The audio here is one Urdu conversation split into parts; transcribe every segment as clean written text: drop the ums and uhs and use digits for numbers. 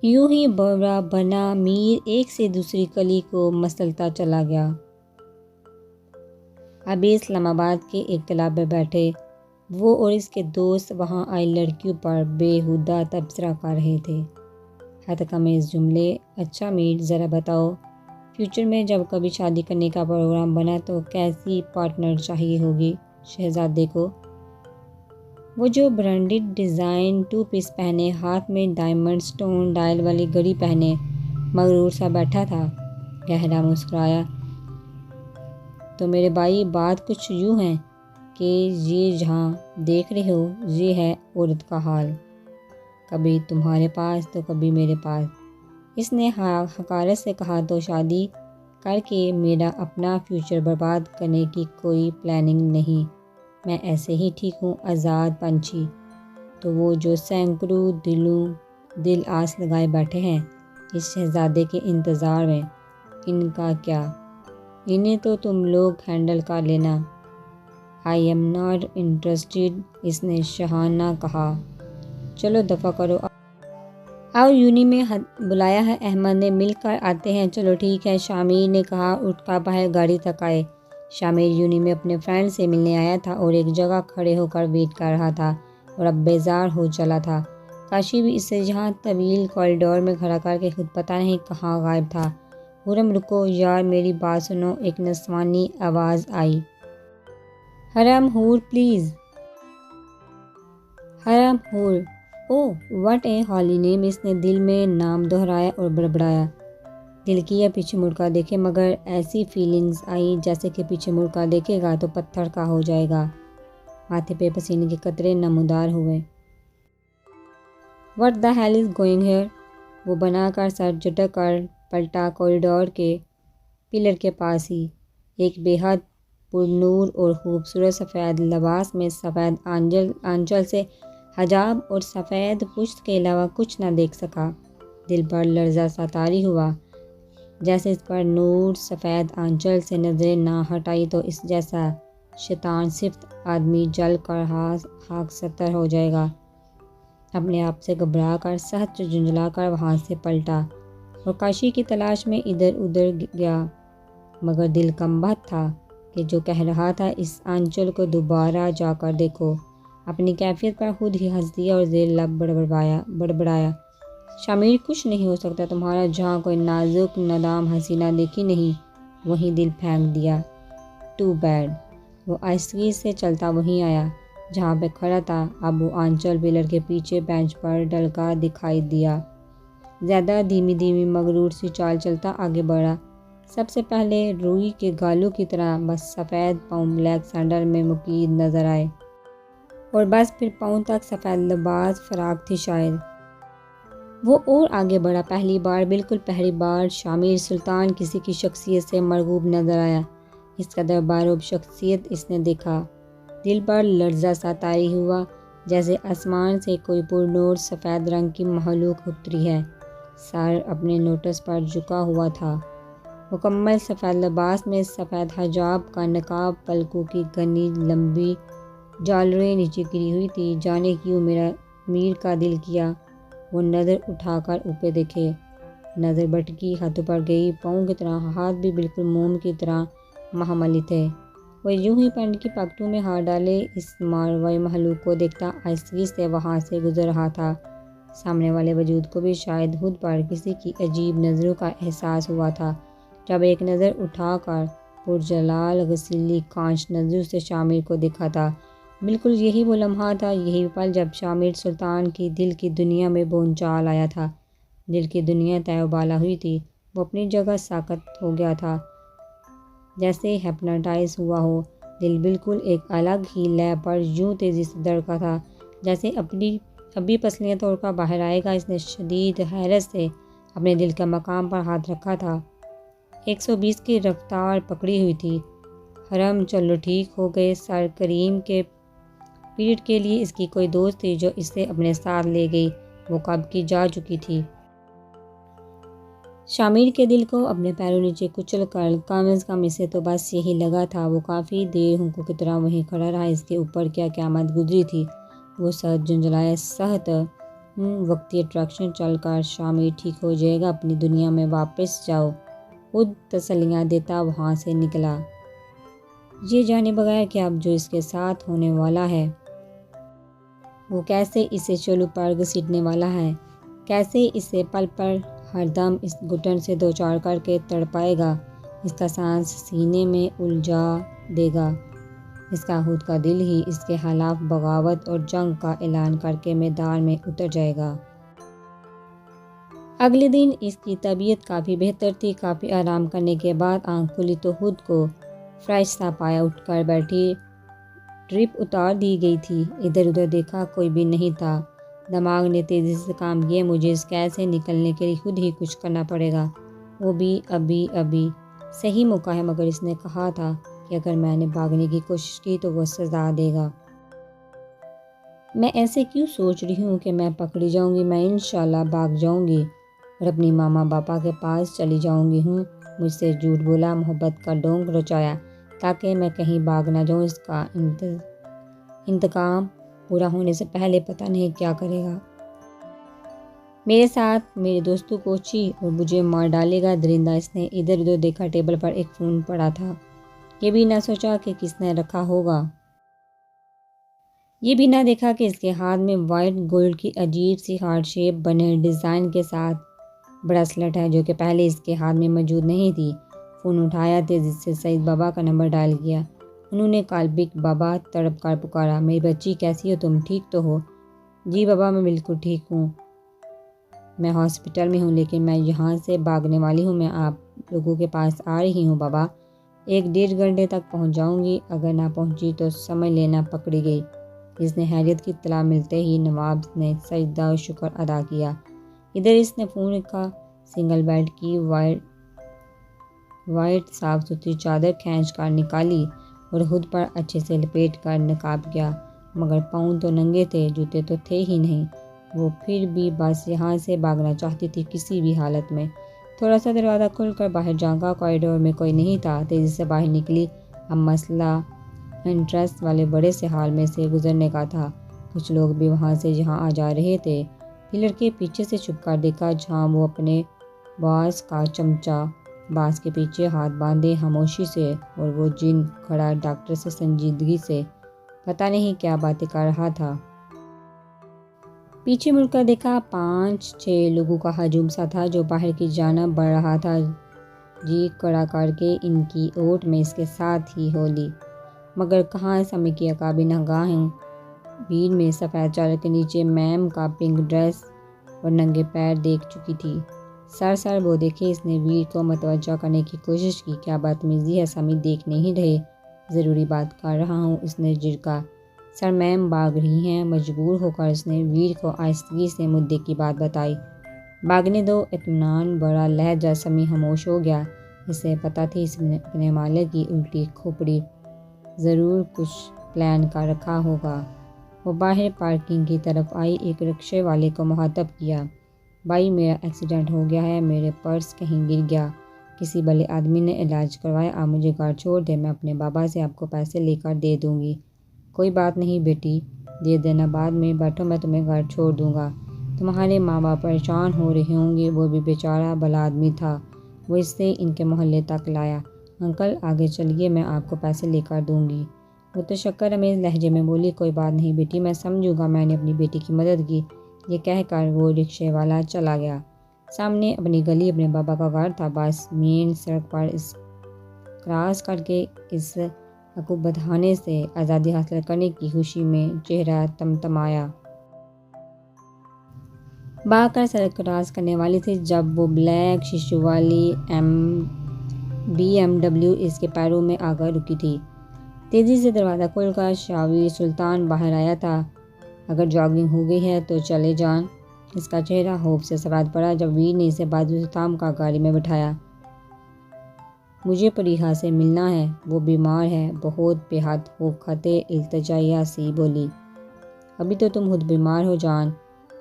یوں ہی برا بنا میر ایک سے دوسری کلی کو مسلتا چلا گیا۔ ابھی اسلام آباد کے ایک کلب میں بیٹھے وہ اور اس کے دوست وہاں آئی لڑکیوں پر بےہودہ تبصرہ کر رہے تھے۔ حدقمیز جملے۔ اچھا میر، ذرا بتاؤ، فیوچر میں جب کبھی شادی کرنے کا پروگرام بنا تو کیسی پارٹنر چاہیے ہوگی شہزادے کو؟ وہ جو برانڈڈ ڈیزائن 2 پیس پہنے، ہاتھ میں ڈائمنڈ سٹون ڈائل والی گھڑی پہنے مغرور سا بیٹھا تھا۔ گہرا مسکرایا۔ تو میرے بھائی بات کچھ یوں ہے کہ یہ جہاں دیکھ رہے ہو یہ ہے عورت کا حال، کبھی تمہارے پاس تو کبھی میرے پاس۔ اس نے حقارت سے کہا تو شادی کر کے میرا اپنا فیوچر برباد کرنے کی کوئی پلاننگ نہیں، میں ایسے ہی ٹھیک ہوں، آزاد پنچھی۔ تو وہ جو سینکڑوں دل آس لگائے بیٹھے ہیں اس شہزادے کے انتظار میں، ان کا کیا؟ انہیں تو تم لوگ ہینڈل کر لینا۔ آئی ایم ناٹ انٹرسٹڈ، اس نے شاہانہ کہا۔ چلو دفع کرو، آؤ یونی میں بلایا ہے احمد نے، مل کر آتے ہیں۔ چلو ٹھیک ہے، شامیر نے کہا، اٹھ کر باہر گاڑی تک آئے۔ شامیر یونی میں اپنے فرینڈ سے ملنے آیا تھا اور ایک جگہ کھڑے ہو کر ویٹ کر رہا تھا اور اب بیزار ہو چلا تھا۔ کاشی بھی اسے یہاں طویل کوریڈور میں کھڑا کر کے خود پتہ نہیں کہاں غائب تھا۔ حرم رکو یار، میری بات سنو، ایک نسوانی آواز آئی۔ حرم حور پلیز۔ حرم حور، اوہ واٹ اے ہالی نیم، اس نے دل میں نام دہرایا اور بڑبڑایا۔ دل کیا پیچھے مڑ کر دیکھے مگر ایسی فیلنگز آئی جیسے کہ پیچھے مڑ کر دیکھے گا تو پتھر کا ہو جائے گا۔ ماتھے پہ پسینے کے قطرے نمودار ہوئے۔ What the hell is going here? وہ بنا کر سر جھٹک کر پلٹا۔ کوریڈور کے پلر کے پاس ہی ایک بے حد پرنور اور خوبصورت سفید لباس میں سفید آنچل سے حجاب اور سفید پشت کے علاوہ کچھ نہ دیکھ سکا۔ دل پر لرزہ سا طاری ہوا، جیسے اس پر نور سفید آنچل سے نظریں نہ ہٹائی تو اس جیسا شیطان صفت آدمی جل کر خاک ستر ہو جائے گا۔ اپنے آپ سے گھبرا کر سخت جھنجھلا کر وہاں سے پلٹا اور کاشی کی تلاش میں ادھر ادھر گیا، مگر دل کم بہت تھا کہ جو کہہ رہا تھا اس آنچل کو دوبارہ جا کر دیکھو۔ اپنی کیفیت پر خود ہی ہنس دیا اور زیر لب بڑبڑایا، شامیر کچھ نہیں ہو سکتا تمہارا، جہاں کوئی نازک نادام حسینہ دیکھی نہیں وہیں دل پھینک دیا۔ Too bad. وہ آہستگی سے چلتا وہیں آیا جہاں پہ کھڑا تھا، اب وہ آنچل پلر کے پیچھے بینچ پر ڈلکا دکھائی دیا۔ زیادہ دھیمی مغرور سی چال چلتا آگے بڑھا۔ سب سے پہلے روئی کے گالوں کی طرح بس سفید پاؤں بلیک سینڈل میں مقید نظر آئے اور بس پھر پاؤں تک سفید لباس فراق تھی شاید۔ وہ اور آگے بڑھا۔ بالکل پہلی بار شامیر سلطان کسی کی شخصیت سے مرغوب نظر آیا۔ اس قدر باروب شخصیت اس نے دیکھا۔ دل پر لرزہ سا طاری ہوا، جیسے آسمان سے کوئی پرنور سفید رنگ کی مخلوق اتری ہے۔ سر اپنے نوٹس پر جھکا ہوا تھا۔ مکمل سفید لباس میں سفید حجاب کا نقاب، پلکوں کی گھنی لمبی جالریں نیچے گری ہوئی تھی۔ جانے کیوں میر کا دل کیا وہ نظر اٹھا کر اوپر دیکھے۔ نظر بھٹکی، ہاتھوں پر گئی، پاؤں کی طرح ہاتھ بھی بالکل موم کی طرح مہملی تھے۔ وہ یوں ہی پینٹ کی پاکٹوں میں ہاتھ ڈالے اس ماروائی مخلوق کو دیکھتا آہستگی سے وہاں سے گزر رہا تھا۔ سامنے والے وجود کو بھی شاید خود پر کسی کی عجیب نظروں کا احساس ہوا تھا، جب ایک نظر اٹھا کر پرجلال غسیلی کانچ نظروں سے شامیر کو دیکھا تھا۔ بالکل یہی وہ لمحہ تھا، یہی پل جب شامیر سلطان کی دل کی دنیا میں بھونچال آیا تھا۔ دل کی دنیا تہہ و بالا ہوئی تھی، وہ اپنی جگہ ساکت ہو گیا تھا، جیسے ہپناٹائز ہوا ہو۔ دل بالکل ایک الگ ہی لے پر یوں تیزی سے دھڑکا تھا جیسے ابھی پسلیاں توڑ کر باہر آئے گا۔ اس نے شدید حیرت سے اپنے دل کے مقام پر ہاتھ رکھا تھا۔ 120 کی رفتار پکڑی ہوئی تھی۔ حرم چلو ٹھیک ہو گئے، سر کریم کے پیریڈ کے لیے اس کی کوئی دوست تھی جو اسے اپنے ساتھ لے گئی، وہ کب کی جا چکی تھی۔ شامیر کے دل کو اپنے پیروں نیچے کچل کر کم از کم اسے تو بس یہی لگا تھا۔ وہ کافی دیر ہونکوں کی طرح وہیں کھڑا رہا، اس کے اوپر کیا قیامت گزری تھی۔ وہ سر جھنجھلایا، سخت ہوں، وقتی اٹریکشن چل کر شامی ٹھیک ہو جائے گا، اپنی دنیا میں واپس جاؤ، خود تسلیاں دیتا وہاں سے نکلا، یہ جانے بغیر کہ اب جو اس کے ساتھ ہونے والا ہے وہ کیسے اسے چلو پر گھسیٹنے والا ہے، کیسے اسے پل پل ہر دم اس گھٹن سے دوچار کر کے تڑپائے گا، اس کا سانس سینے میں الجھا دے گا، اس کا خود کا دل ہی اس کے خلاف بغاوت اور جنگ کا اعلان کر کے میدان میں اتر جائے گا۔ اگلے دن اس کی طبیعت کافی بہتر تھی۔ کافی آرام کرنے کے بعد آنکھ کھلی تو خود کو فریش سا پایا، اٹھ کر بیٹھی، ڈرپ اتار دی گئی تھی، ادھر ادھر دیکھا، کوئی بھی نہیں تھا۔ دماغ نے تیزی سے کام کیا، مجھے اس قید سے نکلنے کے لیے خود ہی کچھ کرنا پڑے گا، وہ بھی ابھی صحیح موقع ہے، مگر اس نے کہا تھا کہ اگر میں نے بھاگنے کی کوشش کی تو وہ سزا دے گا۔ میں ایسے کیوں سوچ رہی ہوں کہ میں پکڑی جاؤں گی، میں انشاءاللہ بھاگ جاؤں گی اور اپنی ماما باپا کے پاس چلی جاؤں گی۔ مجھ سے جھوٹ بولا، محبت کا ڈونگ رچایا تاکہ میں کہیں بھاگ نہ جاؤں، اس کا انتقام پورا ہونے سے پہلے پتہ نہیں کیا کرے گا میرے ساتھ، میرے دوستوں کو چی اور مجھے مار ڈالے گا۔ درندہ اس نے ادھر ادھر دیکھا، ٹیبل پر ایک فون پڑا تھا، یہ بھی نہ سوچا کہ کس نے رکھا ہوگا، یہ بھی نہ دیکھا کہ اس کے ہاتھ میں وائٹ گولڈ کی عجیب سی ہارٹ شیپ بنے ڈیزائن کے ساتھ بریسلٹ ہے جو کہ پہلے اس کے ہاتھ میں موجود نہیں تھی۔ فون اٹھایا، تیزی سے سعید بابا کا نمبر ڈائل کیا، انہوں نے کالبک بابا تڑپ کر پکارا، میری بچی کیسی ہو تم، ٹھیک تو ہو؟ جی بابا میں بالکل ٹھیک ہوں، میں ہاسپٹل میں ہوں لیکن میں یہاں سے بھاگنے والی ہوں، میں آپ لوگوں کے پاس آ رہی ہوں بابا، 1-1.5 گھنٹے تک پہنچ جاؤں گی، اگر نہ پہنچی تو سمجھ لینا پکڑی گئی۔ اس نے خیریت کی اطلاع ملتے ہی نواب نے سجدہ و شکر ادا کیا۔ ادھر اس نے فون رکھا، سنگل بیڈ کی وائٹ صاف ستھری چادر کھینچ کر نکالی اور خود پر اچھے سے لپیٹ کر نقاب کیا، مگر پاؤں تو ننگے تھے، جوتے تو تھے ہی نہیں، وہ پھر بھی بس یہاں سے بھاگنا چاہتی تھی کسی بھی حالت میں۔ تھوڑا سا دروازہ کھول کر باہر جھانکا، کوریڈور میں کوئی نہیں تھا، تیزی سے باہر نکلی، اب مسئلہ انٹرسٹ والے بڑے سے ہال میں سے گزرنے کا تھا، کچھ لوگ بھی وہاں سے یہاں آ جا رہے تھے، پلر کے پیچھے سے چھپ کر دیکھا جہاں وہ اپنے باس کا چمچہ، باس کے پیچھے ہاتھ باندھے خاموشی سے، اور وہ جن کھڑا ڈاکٹر سے سنجیدگی سے پتہ نہیں کیا باتیں کر رہا تھا۔ پیچھے مڑ کر دیکھا، 5-6 لوگوں کا ہجوم سا تھا جو باہر کی جانب بڑھ رہا تھا، جی کڑا کر کے ان کی اوٹ میں اس کے ساتھ ہی ہو لی، مگر کہاں سمی کی عقابی نگاہیں بھیڑ میں سفید چادر کے نیچے میم کا پنک ڈریس اور ننگے پیر دیکھ چکی تھی۔ سر وہ دیکھے، اس نے ویر کو متوجہ کرنے کی کوشش کی، کیا بدتمیزی ہے، سمی دیکھ نہیں رہے، ضروری بات کر رہا ہوں، اس نے جھڑکا۔ سر میم بھاگ رہی ہیں، مجبور ہو کر اس نے ویر کو آہستگی سے مدعے کی بات بتائی۔ بھاگنے دو، اطمینان بڑا لہجہ۔ سمی خاموش ہو گیا، اسے پتہ تھی اس نے اپنے مالک کی الٹی کھوپڑی ضرور کچھ پلان کر رکھا ہوگا۔ وہ باہر پارکنگ کی طرف آئی، ایک رکشے والے کو مخاطب کیا، بھائی میرا ایکسیڈنٹ ہو گیا ہے، میرے پرس کہیں گر گیا، کسی بھلے آدمی نے علاج کروایا، آپ مجھے گھر چھوڑ دیں، میں اپنے بابا سے آپ کو پیسے لے کر دے دوں گی۔ کوئی بات نہیں بیٹی، دے دینا بعد میں، بیٹھو میں تمہیں گھر چھوڑ دوں گا، تمہارے ماں باپ پریشان ہو رہے ہوں گے، وہ بھی بیچارہ بھلا آدمی تھا، وہ اس سے ان کے محلے تک لایا، انکل آگے چلیے میں آپ کو پیسے لے کر دوں گی۔ وہ تشکر امیز لہجے میں بولی، کوئی بات نہیں بیٹی، میں سمجھوں گا، میں نے اپنی بیٹی کی مدد کی، یہ کہہ کر وہ رکشے والا چلا گیا۔ سامنے اپنی گلی اپنے بابا کا گھر تھا، بس مین سڑک پر اس کراس کر کے اس عقوبت خانے سے آزادی حاصل کرنے کی خوشی میں چہرہ تمتمایا۔ بھاگ کر سڑک کراس کرنے والی تھی جب وہ بلیک شیشوں والی BMW اس کے پیروں میں آ کر رکی تھی۔ تیزی سے دروازہ کھول کر شاویر سلطان باہر آیا تھا، اگر جاگنگ ہو گئی ہے تو چلے جان۔ اس کا چہرہ خوف سے سفید پڑا جب ویر نے اسے بازو سے تھام کر گاڑی میں بٹھایا۔ مجھے پریحا سے ملنا ہے، وہ بیمار ہے، بہت بے حد خوفزدہ التجائیہ سی بولی۔ ابھی تو تم خود بیمار ہو جان،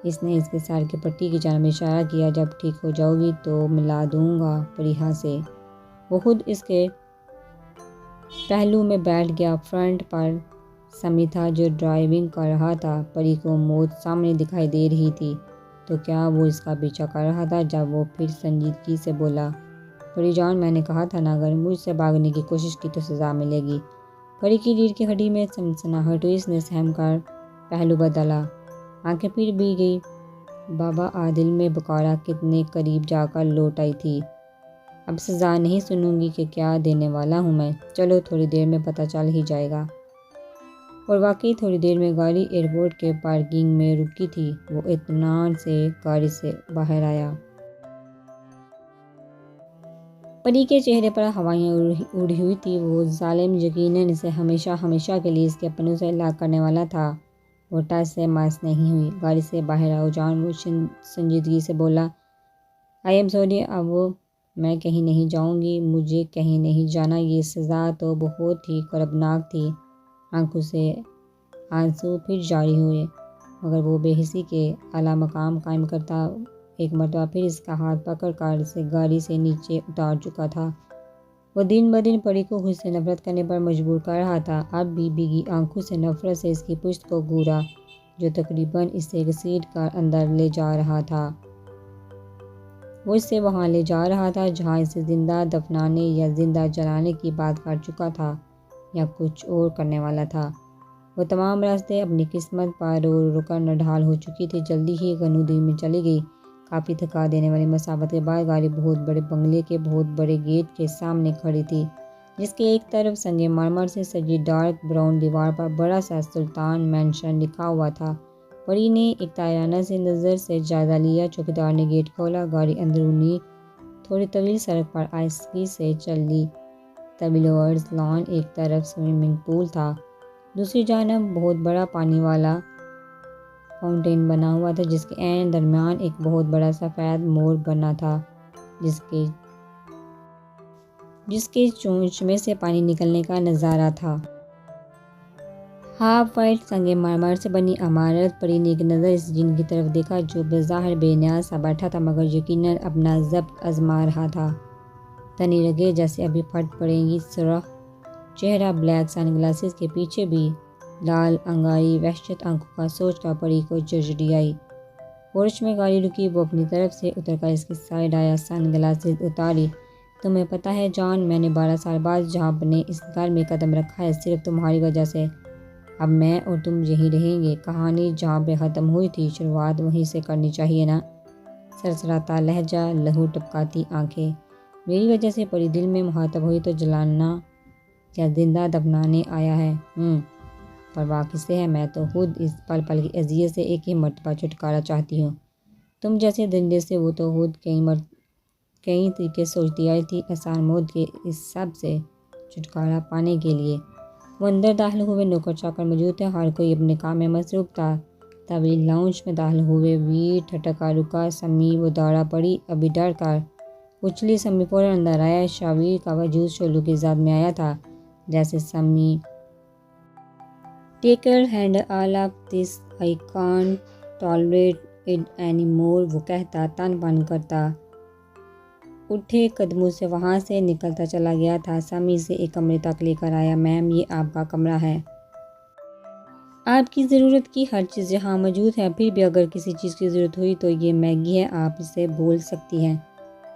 اس نے اس کے سر کی پٹی کی جانب اشارہ کیا، جب ٹھیک ہو جاؤ گی تو ملا دوں گا پریحا سے۔ وہ خود اس کے پہلو میں بیٹھ گیا، فرنٹ پر سمی تھا جو ڈرائیونگ کر رہا تھا، پری کو موت سامنے دکھائی دے رہی تھی، تو کیا وہ اس کا پیچھا کر رہا تھا؟ جب وہ پھر سنجیدگی سے بولا، پری جان، میں نے کہا تھا نا، اگر مجھ سے بھاگنے کی کوشش کی تو سزا ملے گی۔ پری کی ریڑھ کی ہڈی میں سنسناہٹ ہوئی، اس نے سہم کر پہلو بدلا، آنکھیں پھر بھی گئی۔ بابا عادل میں بکارا کتنے قریب جا کر لوٹ آئی تھی۔ اب سزا نہیں سنوں گی کہ کیا دینے والا ہوں میں، چلو تھوڑی دیر میں پتہ چل ہی جائے گا۔ اور واقعی تھوڑی دیر میں گاڑی ایئرپورٹ کے پارکنگ میں رکی تھی۔ وہ اطمینان سے گاڑی سے باہر آیا۔ پری کے چہرے پر ہوائیں اڑی ہوئی تھی۔ وہ ظالم یقیناً اسے ہمیشہ ہمیشہ کے لیے اس کے اپنوں سے الگ کرنے والا تھا۔ وہ ٹس سے مس نہیں ہوئی۔ گاڑی سے باہر آؤ جان، وہ سنجیدگی سے بولا۔ آئی ایم سوری، اب میں کہیں نہیں جاؤں گی، مجھے کہیں نہیں جانا۔ یہ سزا تو بہت ہی کربناک تھی۔ آنکھوں سے آنسو پھر جاری ہوئے، مگر وہ بے حسی کے اعلیٰ مقام قائم کرتا ایک مرتبہ پھر اس کا ہاتھ پکڑ کر اسے گاڑی سے نیچے اتار چکا تھا۔ وہ دن بدن پری کو خود سے نفرت کرنے پر مجبور کر رہا تھا۔ اب بھی بھیگی آنکھوں سے نفرت سے اس کی پشت کو گھورا، جو تقریباً اسے گھسیٹ کر اندر لے جا رہا تھا۔ وہ اسے وہاں لے جا رہا تھا جہاں اسے زندہ دفنانے یا زندہ جلانے کی بات کر چکا تھا یا کچھ اور کرنے والا تھا۔ وہ تمام راستے اپنی قسمت پر رو رو کر نڈھال ہو چکی تھی۔ جلدی ہی غنودی میں چلی گئی۔ کافی تھکا دینے والی مسافت کے بعد گاڑی بہت بڑے بنگلے کے بہت بڑے گیٹ کے سامنے کھڑی تھی، جس کے ایک طرف سنگ مرمر سے سجی ڈارک براؤن دیوار پر بڑا سا سلطان مینشن لکھا ہوا تھا۔ پری نے ایک طائرانہ سی نظر سے جائزہ لیا۔ چوکیدار نے گیٹ کھولا۔ گاڑی اندرونی تھوڑی طویل سڑک پر آہستگی سے چلی۔ طویل لان، ایک طرف سوئمنگ پول تھا، دوسری جانب بہت بڑا پانی والا فاؤنٹین بنا ہوا تھا، جس کے عین درمیان ایک بہت بڑا سفید مور بنا تھا، جس کے چونچ میں سے پانی نکلنے کا نظارہ تھا۔ ہاف وائٹ سنگ مرمر سے بنی عمارت۔ پری نے ایک نظر اس جن کی طرف دیکھا جو بظاہر بے نیاز سا بیٹھا تھا، مگر یقیناً اپنا ضبط آزما رہا تھا۔ تنی رگیں جیسے ابھی پھٹ پڑیں گی، سرخ چہرہ، بلیک سن گلاسز کے پیچھے بھی لال انگاری وحشت آنکھوں کا سوچ کر پری کو جھجھلی آئی۔ پورچ میں گاڑی رکی۔ وہ اپنی طرف سے اتر کر اس کی سائیڈ آیا، سن گلاسز اتاری۔ تمہیں پتہ ہے جان، میں نے 12 سال بعد جہاں اپنے اس گھر میں قدم رکھا ہے، صرف تمہاری وجہ سے۔ اب میں اور تم یہیں رہیں گے۔ کہانی جہاں پہ ختم ہوئی تھی، شروعات وہیں سے کرنی چاہیے نا۔ سرسراتا لہجہ، لہو ٹپکاتی آنکھیں۔ میری وجہ سے پری دل میں مخاطب ہوئی تو جلانا یا زندہ دفنانے آیا ہے؟ پرواہ کسے ہے، میں تو خود اس پل پل کی اذیت سے ایک ہی مرتبہ چھٹکارا چاہتی ہوں۔ تم جیسے درندے سے وہ تو خود کئی طریقے سوچتی آئی تھی آسان موت کے اس سب سے چھٹکارا پانے کے لیے۔ وہ اندر داخل ہوئے۔ نوکر چاکر موجود تھے، ہر کوئی اپنے کام میں مصروف تھا۔ طویل لاؤنج میں داخل ہوئے، ویر ٹھٹکا رکا۔ سمی وہ دوڑا پڑی، ابھی ڈر کر اچھلی۔ سمی فوراً اندر آیا۔ شاویر کا وجود شعلوں کی ذات میں آیا تھا، جیسے Sammy take hand all of this, I can't tolerate it anymore مور، وہ کہتا، تن پن کرتا اٹھے قدموں سے وہاں سے نکلتا چلا گیا تھا۔ سمی سے ایک کمرے تک لے کر آیا۔ میم، یہ آپ کا کمرہ ہے۔ آپ کی ضرورت کی ہر چیز یہاں موجود ہے، پھر بھی اگر کسی چیز کی ضرورت ہوئی تو یہ میگی ہے، آپ اسے بول سکتی ہیں۔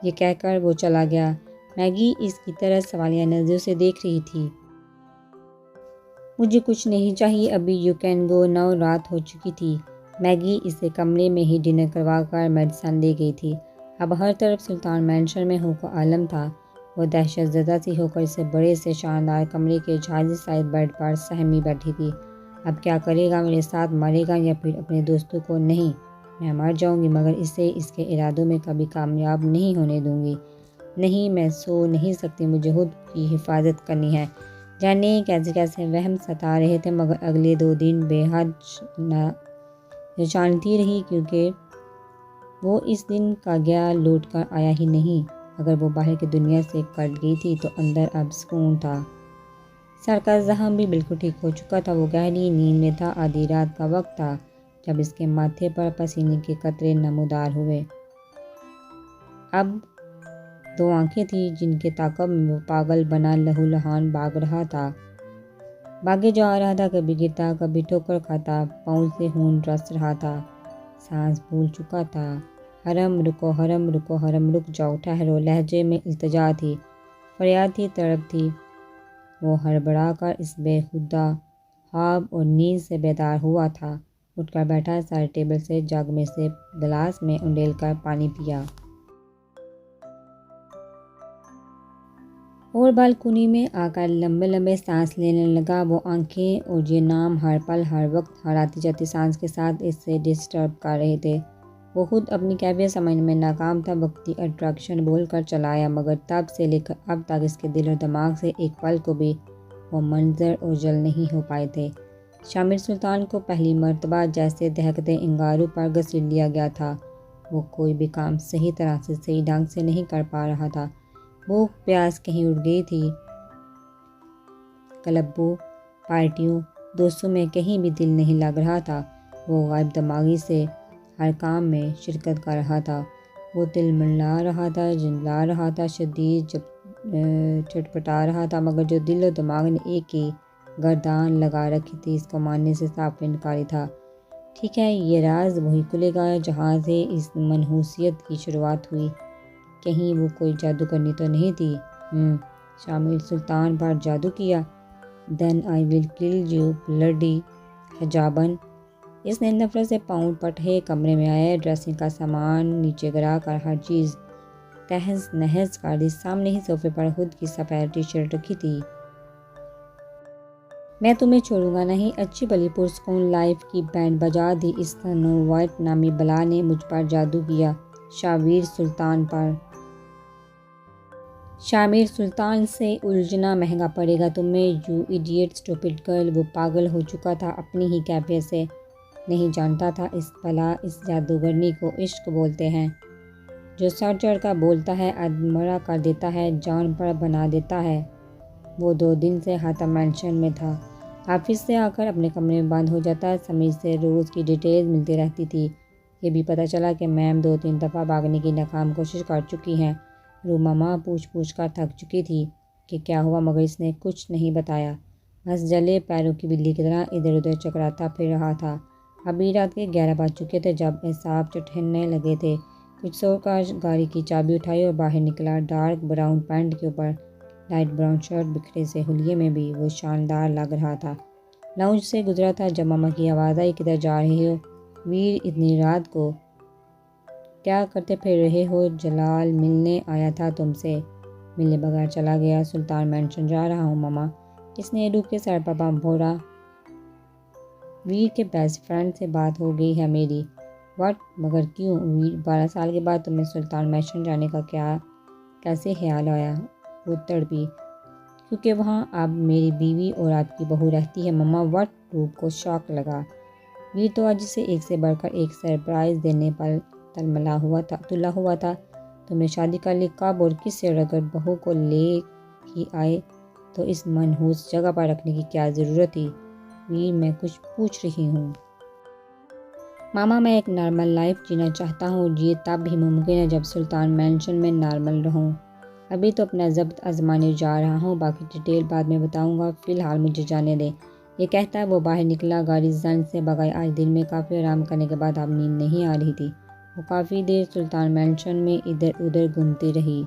یہ کہہ کر وہ چلا گیا۔ میگی اس کی طرف سوالیہ نظروں سے دیکھ رہی تھی۔ مجھے کچھ نہیں چاہیے ابھی، یو کین گو ناؤ۔ رات ہو چکی تھی۔ میگی اسے کمرے میں ہی ڈنر کروا کر میڈیسن دے گئی تھی۔ اب ہر طرف سلطان مینشن میں ہو کا عالم تھا۔ وہ دہشت زدہ سی ہو کر اسے بڑے سے شاندار کمرے کے جہازی سائز بیڈ پر سہمی بیٹھی تھی۔ اب کیا کرے گا؟ میرے ساتھ مرے گا یا پھر اپنے دوستوں کو؟ نہیں، میں مر جاؤں گی، مگر اسے اس کے ارادوں میں کبھی کامیاب نہیں ہونے دوں گی۔ نہیں، میں سو نہیں سکتی، مجھے خود کی حفاظت کرنی ہے۔ جانے کیسے کیسے وہم ستا رہے تھے، مگر اگلے 2 دن بے حد نشانتی رہی، کیونکہ وہ اس دن کا گیا لوٹ کر آیا ہی نہیں۔ اگر وہ باہر کی دنیا سے کٹ گئی تھی تو اندر اب سکون تھا۔ سر کا زخم بھی بالکل ٹھیک ہو چکا تھا۔ وہ گہری نیند میں تھا۔ آدھی رات کا وقت تھا جب اس کے ماتھے پر پسینے کے قطرے نمودار ہوئے۔ اب 2 آنکھیں تھیں جن کے تعاقب میں وہ پاگل بنا لہو لہان بھاگ رہا تھا، بھاگے جا رہا تھا، کبھی گرتا، کبھی ٹھوکر کھاتا، پاؤں سے خون رس رہا تھا۔ سانس بھول چکا تھا۔ حرم رکو حرم رکو حرم رک جاؤ ٹھہرو، لہجے میں التجا تھی، فریاد تھی، طلب تھی۔ وہ ہڑبڑا کر اس بے خودہ خواب اور نیند سے بیدار ہوا تھا، اٹھ کر بیٹھا، سارے ٹیبل سے جگ میں سے گلاس میں انڈیل کر پانی پیا اور بالکونی میں آ کر لمبے لمبے سانس لینے لگا۔ وہ آنکھیں اور یہ نام ہر پل ہر وقت ہر آتی جاتی سانس کے ساتھ اس سے ڈسٹرب کر رہے تھے۔ وہ خود اپنی کیفیت سمجھنے میں ناکام تھا۔ وقتی اٹریکشن بول کر چلایا، مگر تب سے لے کر اب تک اس کے دل اور دماغ سے ایک پل کو بھی وہ منظر اوجھل نہیں ہو پائے تھے۔ شامر سلطان کو پہلی مرتبہ جیسے دہکتے انگاروں پر گھسیٹ لیا گیا تھا۔ وہ کوئی بھی کام صحیح طرح سے، صحیح ڈھنگ سے نہیں کر پا رہا تھا۔ بھوک پیاس کہیں اڑ گئی تھی۔ کلبوں، پارٹیوں، دوستوں میں کہیں بھی دل نہیں لگ رہا تھا۔ وہ غائب دماغی سے ہر کام میں شرکت کر رہا تھا۔ وہ دل منڈلا رہا تھا، جھنجھلا رہا تھا، شدید چھٹپٹا رہا تھا، مگر جو دل و دماغ نے ایک ہی گردان لگا رکھی تھی، اس کو ماننے سے صاف انکاری تھا۔ ٹھیک ہے، یہ راز وہی کھلے گا جہاں سے اس منحوسیت کی شروعات ہوئی۔ کہیں وہ کوئی جادوگرنی تو نہیں تھی؟ شامر سلطان پر جادو کیا؟ Then I will kill you bloody حجابن۔ اس نے نفرت سے پاؤں پٹھے کمرے میں آیا، ڈریسنگ کا سامان نیچے گرا کر ہر چیز تہز نہز کر دی۔ سامنے ہی صوفے پر خود کی سفید ٹی شرٹ رکھی تھی۔ میں تمہیں چھوڑوں گا نہیں۔ اچھی بھلی پرسکون لائف کی بینڈ بجا دی۔ اس سنو وائٹ نامی بلا نے مجھ پر جادو کیا، شامر سلطان پر۔ شامر سلطان سے الجھنا مہنگا پڑے گا تمہیں، یو ایڈیٹ اسٹوپڈ گرل۔ وہ پاگل ہو چکا تھا اپنی ہی کیفیت سے، نہیں جانتا تھا اس بلا اس جادوگرنی کو عشق بولتے ہیں، جو سر چڑھ کر بولتا ہے، ادمرا کر دیتا ہے، جان پر بنا دیتا ہے۔ وہ 2 دن سے حاتم مینشن میں تھا۔ آفس سے آ کر اپنے کمرے میں بند ہو جاتا۔ سمیع سے روز کی ڈیٹیلز ملتی رہتی تھی۔ یہ بھی پتہ چلا کہ میم 2-3 دفعہ بھاگنے کی ناکام کوشش کر چکی ہیں۔ روماما پوچھ کر تھک چکی تھی کہ کیا ہوا، مگر اس نے کچھ نہیں بتایا، بس جلے پیروں کی بلی کی طرح ادھر ادھر چکراتا پھر رہا تھا۔ ابھی رات کے 11 بج چکے تھے جب اعصاب چٹھنے لگے تھے۔ کچھ سوچ کر گاڑی کی چابی اٹھائی اور باہر نکلا۔ ڈارک براؤن پینٹ کے اوپر لائٹ براؤن شرٹ، بکھرے سے حلیے میں بھی وہ شاندار لگ رہا تھا۔ لاؤنج سے گزرا تھا جب ماما کی آواز آئی، کدھر جا رہے ہو ویر، اتنی رات کو کیا کرتے پھر رہے ہو؟ جلال ملنے آیا تھا تم سے۔ ملے بغیر چلا گیا۔ سلطان مینشن جا رہا ہوں ماما، اس نے روک کے سر پر پاؤں پھوڑا۔ ویر کے بیسٹ فرینڈ سے بات ہو گئی ہے میری۔ واٹ؟ مگر کیوں ویر؟ 12 سال کے بعد تمہیں سلطان مینشن جانے کا کیسے خیال آیا؟ وہ تڑپی۔ کیونکہ وہاں اب میری بیوی اور آپ کی بہو رہتی ہے ماما۔ واٹ؟ روپ کو شاک لگا۔ ویر تو آج سے ایک سے بڑھ کر ایک سرپرائز دینے پر تلا ہوا تھا۔ تم نے شادی کر لی، کب اور کس سے؟ اور اگر بہو کو لے ہی آئے تو اس منحوس جگہ پر رکھنے کی کیا ضرورت تھی؟ ویر میں کچھ پوچھ رہی ہوں ماما، میں ایک نارمل لائف جینا چاہتا ہوں۔ یہ تب بھی ممکن ہے جب سلطان مینشن میں نارمل رہوں۔ ابھی تو اپنا ضبط آزمانے جا رہا ہوں، باقی ڈیٹیل بعد میں بتاؤں گا، فی الحال مجھے جانے دیں۔ یہ کہتا وہ باہر نکلا۔ گاڑی زن سے بھگائی۔ آج دن میں کافی آرام کرنے کے بعد اب نیند نہیں آ رہی تھی۔ وہ کافی دیر سلطان مینشن میں ادھر ادھر گھومتی رہی۔